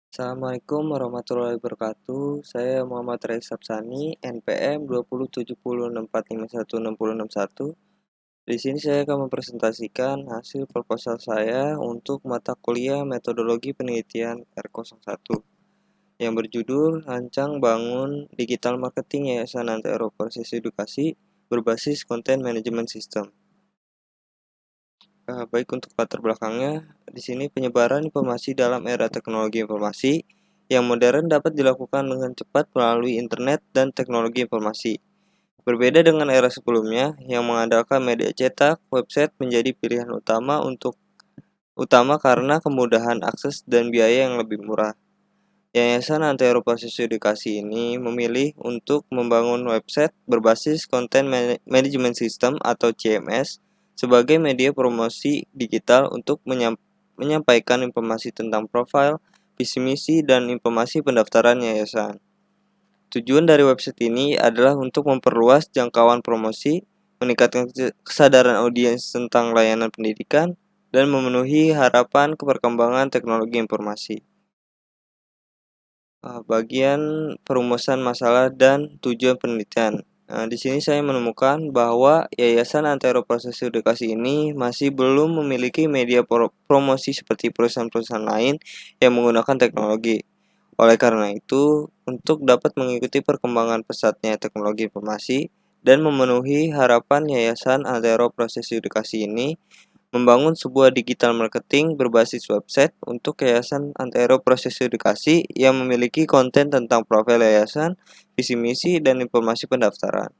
Assalamualaikum warahmatullahi wabarakatuh. Saya Muhammad Rais Sapsani, NPM 207064516061. Di sini saya akan mempresentasikan hasil proposal saya untuk mata kuliah Metodologi Penelitian R01 yang berjudul Rancang Bangun Digital Marketing Yayasan Antero Proses Edukasi berbasis Content Management System. Baik, untuk latar belakangnya, di sini penyebaran informasi dalam era teknologi informasi yang modern dapat dilakukan dengan cepat melalui internet dan teknologi informasi. Berbeda dengan era sebelumnya yang mengandalkan media cetak, website menjadi pilihan utama karena kemudahan akses dan biaya yang lebih murah. Yayasan Antero Proses Edukasi ini memilih untuk membangun website berbasis Content Management System atau CMS sebagai media promosi digital untuk menyampaikan informasi tentang profil, visi misi, dan informasi pendaftaran yayasan. Tujuan dari website ini adalah untuk memperluas jangkauan promosi, meningkatkan kesadaran audiens tentang layanan pendidikan, dan memenuhi harapan perkembangan teknologi informasi. Bagian perumusan masalah dan tujuan penelitian. Di sini saya menemukan bahwa Yayasan Antero Proses Edukasi ini masih belum memiliki media promosi seperti perusahaan-perusahaan lain yang menggunakan teknologi. Oleh karena itu, untuk dapat mengikuti perkembangan pesatnya teknologi informasi dan memenuhi harapan Yayasan Antero Proses Edukasi ini, membangun sebuah digital marketing berbasis website untuk Yayasan Antero Proses Edukasi yang memiliki konten tentang profil yayasan, visi misi, dan informasi pendaftaran.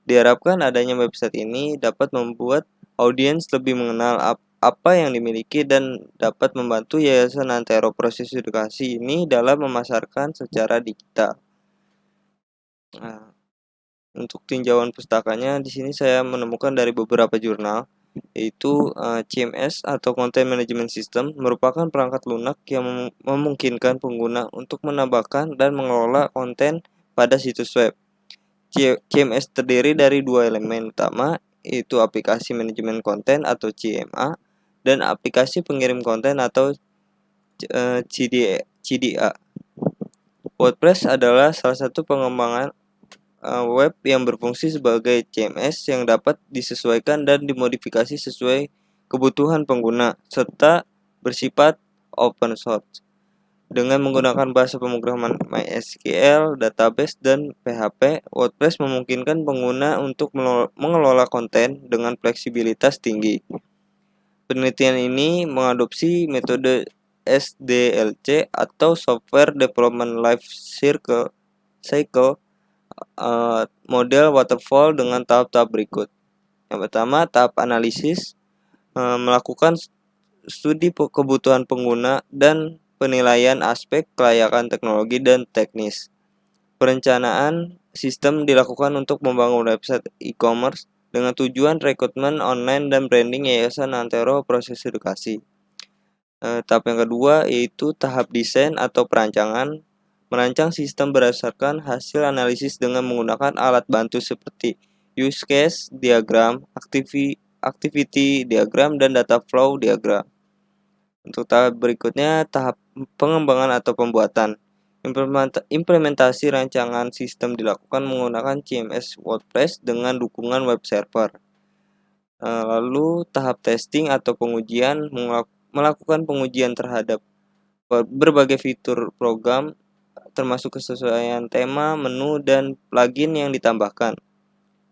Diharapkan adanya website ini dapat membuat audiens lebih mengenal apa yang dimiliki dan dapat membantu Yayasan Antero Proses Edukasi ini dalam memasarkan secara digital. Nah, untuk tinjauan pustakanya, di sini saya menemukan dari beberapa jurnal, yaitu CMS atau Content Management System merupakan perangkat lunak yang memungkinkan pengguna untuk menambahkan dan mengelola konten pada situs web. CMS terdiri dari dua elemen utama, yaitu aplikasi manajemen konten atau CMA dan aplikasi pengirim konten atau CDA. WordPress adalah salah satu pengembangan web yang berfungsi sebagai CMS yang dapat disesuaikan dan dimodifikasi sesuai kebutuhan pengguna, serta bersifat open source. Dengan menggunakan bahasa pemrograman MySQL, database, dan PHP, WordPress memungkinkan pengguna untuk mengelola konten dengan fleksibilitas tinggi. Penelitian ini mengadopsi metode SDLC atau Software Development Life Cycle model waterfall dengan tahap-tahap berikut. Yang pertama, tahap analisis, melakukan studi kebutuhan pengguna dan penilaian aspek kelayakan teknologi dan teknis. Perencanaan sistem dilakukan untuk membangun website e-commerce dengan tujuan rekrutmen online dan branding Yayasan Antero Proses Edukasi. Tahap yang kedua yaitu tahap desain atau perancangan, merancang sistem berdasarkan hasil analisis dengan menggunakan alat bantu seperti use case diagram, activity diagram, dan data flow diagram. Untuk tahap berikutnya, tahap pengembangan atau pembuatan. Implementasi rancangan sistem dilakukan menggunakan CMS WordPress dengan dukungan web server. Lalu tahap testing atau pengujian, melakukan pengujian terhadap berbagai fitur program termasuk kesesuaian tema, menu, dan plugin yang ditambahkan.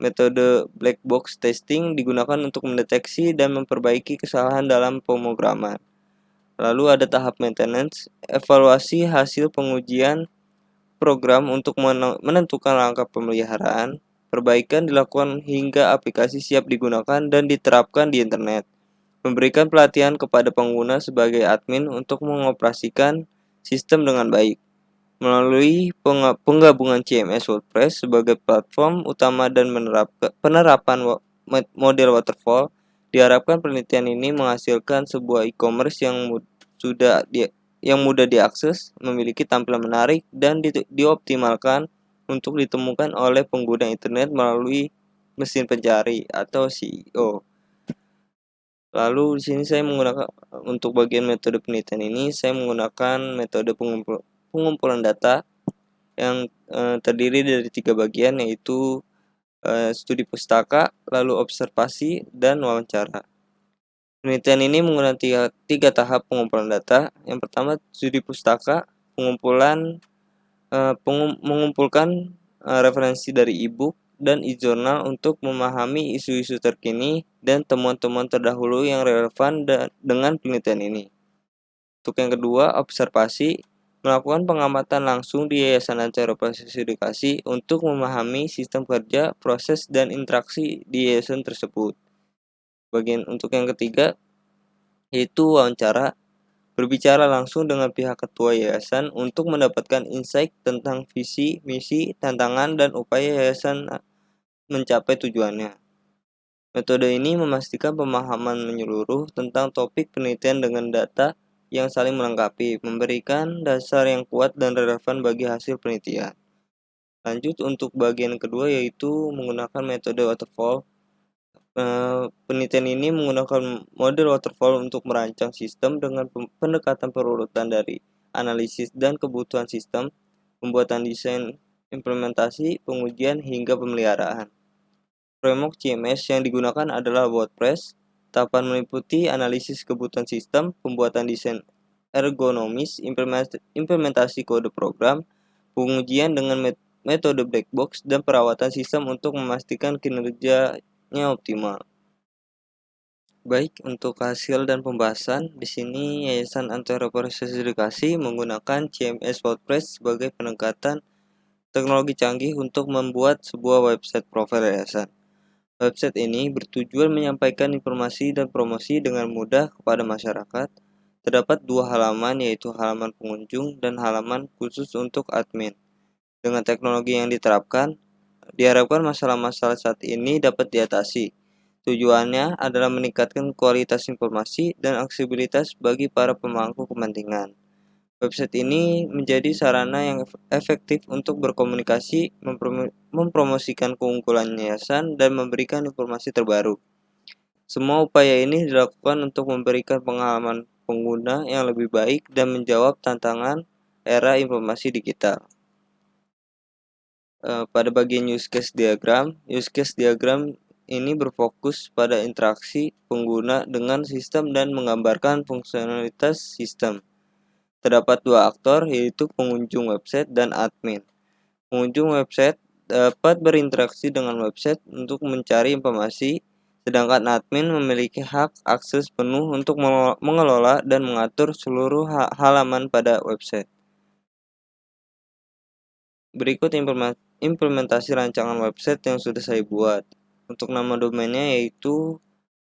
Metode black box testing digunakan untuk mendeteksi dan memperbaiki kesalahan dalam pemrograman. Lalu ada tahap maintenance, evaluasi hasil pengujian program untuk menentukan langkah pemeliharaan. Perbaikan dilakukan hingga aplikasi siap digunakan dan diterapkan di internet. Memberikan pelatihan kepada pengguna sebagai admin untuk mengoperasikan sistem dengan baik. Melalui penggabungan CMS WordPress sebagai platform utama dan penerapan model waterfall, diharapkan penelitian ini menghasilkan sebuah e-commerce yang mudah diakses, memiliki tampilan menarik, dan dioptimalkan untuk ditemukan oleh pengguna internet melalui mesin pencari atau SEO. Lalu di sini saya menggunakan untuk bagian metode penelitian ini saya menggunakan metode pengumpulan data yang terdiri dari 3 bagian, yaitu studi pustaka, lalu observasi, dan wawancara. Penelitian ini menggunakan tiga tahap pengumpulan data. Yang pertama, studi pustaka, mengumpulkan referensi dari e-book dan e-journal untuk memahami isu-isu terkini dan temuan-temuan terdahulu yang relevan dengan penelitian ini. Untuk yang kedua, observasi, melakukan pengamatan langsung di Yayasan Ancera Proses Edukasi untuk memahami sistem kerja, proses, dan interaksi di yayasan tersebut. Untuk yang ketiga, yaitu wawancara, berbicara langsung dengan pihak ketua yayasan untuk mendapatkan insight tentang visi, misi, tantangan, dan upaya yayasan mencapai tujuannya. Metode ini memastikan pemahaman menyeluruh tentang topik penelitian dengan data yang saling melengkapi, memberikan dasar yang kuat dan relevan bagi hasil penelitian. Lanjut untuk bagian kedua, yaitu menggunakan metode waterfall. Penelitian ini menggunakan model waterfall untuk merancang sistem dengan pendekatan perurutan dari analisis dan kebutuhan sistem, pembuatan desain, implementasi, pengujian, hingga pemeliharaan. Framework CMS yang digunakan adalah WordPress. Tahapan meliputi analisis kebutuhan sistem, pembuatan desain ergonomis, implementasi kode program, pengujian dengan metode black box, dan perawatan sistem untuk memastikan kinerjanya optimal. Baik, untuk hasil dan pembahasan, di sini Yayasan Ancera Proses Edukasi menggunakan CMS WordPress sebagai pendekatan teknologi canggih untuk membuat sebuah website profil yayasan. Website ini bertujuan menyampaikan informasi dan promosi dengan mudah kepada masyarakat. Terdapat 2 halaman, yaitu halaman pengunjung dan halaman khusus untuk admin. Dengan teknologi yang diterapkan, diharapkan masalah-masalah saat ini dapat diatasi. Tujuannya adalah meningkatkan kualitas informasi dan aksesibilitas bagi para pemangku kepentingan. Website ini menjadi sarana yang efektif untuk berkomunikasi, mempromosikan keunggulan yayasan, dan memberikan informasi terbaru. Semua upaya ini dilakukan untuk memberikan pengalaman pengguna yang lebih baik dan menjawab tantangan era informasi digital. Pada bagian use case diagram ini berfokus pada interaksi pengguna dengan sistem dan menggambarkan fungsionalitas sistem. Terdapat 2 aktor, yaitu pengunjung website dan admin. Pengunjung website dapat berinteraksi dengan website untuk mencari informasi, sedangkan admin memiliki hak akses penuh untuk mengelola dan mengatur seluruh halaman pada website. Berikut implementasi rancangan website yang sudah saya buat. Untuk nama domainnya yaitu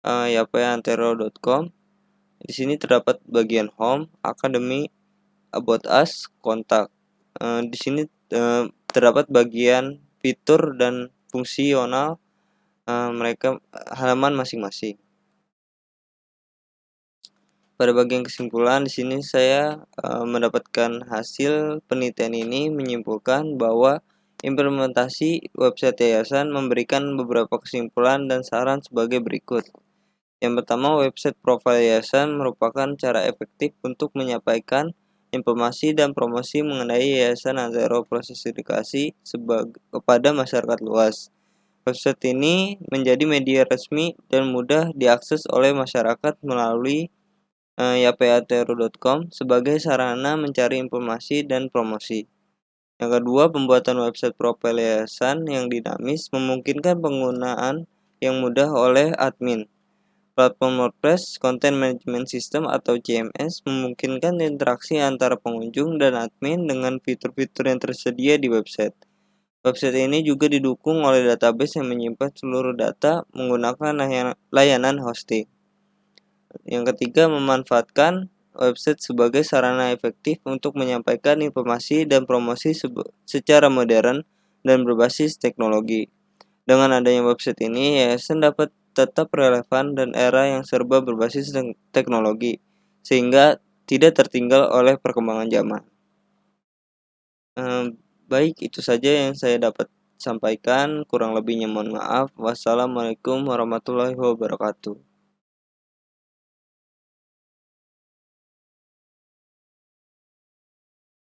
yapeantero.com. Di sini terdapat bagian home, academy, about us, kontak. Di sini terdapat bagian fitur dan fungsional mereka halaman masing-masing. Pada bagian kesimpulan, di sini saya mendapatkan hasil penelitian ini menyimpulkan bahwa implementasi website yayasan memberikan beberapa kesimpulan dan saran sebagai berikut. Yang pertama, website profil yayasan merupakan cara efektif untuk menyampaikan informasi dan promosi mengenai Yayasan Ancera Proses Edukasi kepada masyarakat luas. Website ini menjadi media resmi dan mudah diakses oleh masyarakat melalui yapeantero.com sebagai sarana mencari informasi dan promosi. Yang kedua, pembuatan website profil yayasan yang dinamis memungkinkan penggunaan yang mudah oleh admin. Platform WordPress Content Management System atau CMS memungkinkan interaksi antara pengunjung dan admin dengan fitur-fitur yang tersedia di website. Website ini juga didukung oleh database yang menyimpan seluruh data menggunakan layanan hosting. Yang ketiga, memanfaatkan website sebagai sarana efektif untuk menyampaikan informasi dan promosi secara modern dan berbasis teknologi. Dengan adanya website ini, yayasan dapat tetap relevan dan era yang serba berbasis teknologi, sehingga tidak tertinggal oleh perkembangan zaman. Baik, itu saja yang saya dapat sampaikan. Kurang lebihnya mohon maaf. Wassalamualaikum warahmatullahi wabarakatuh.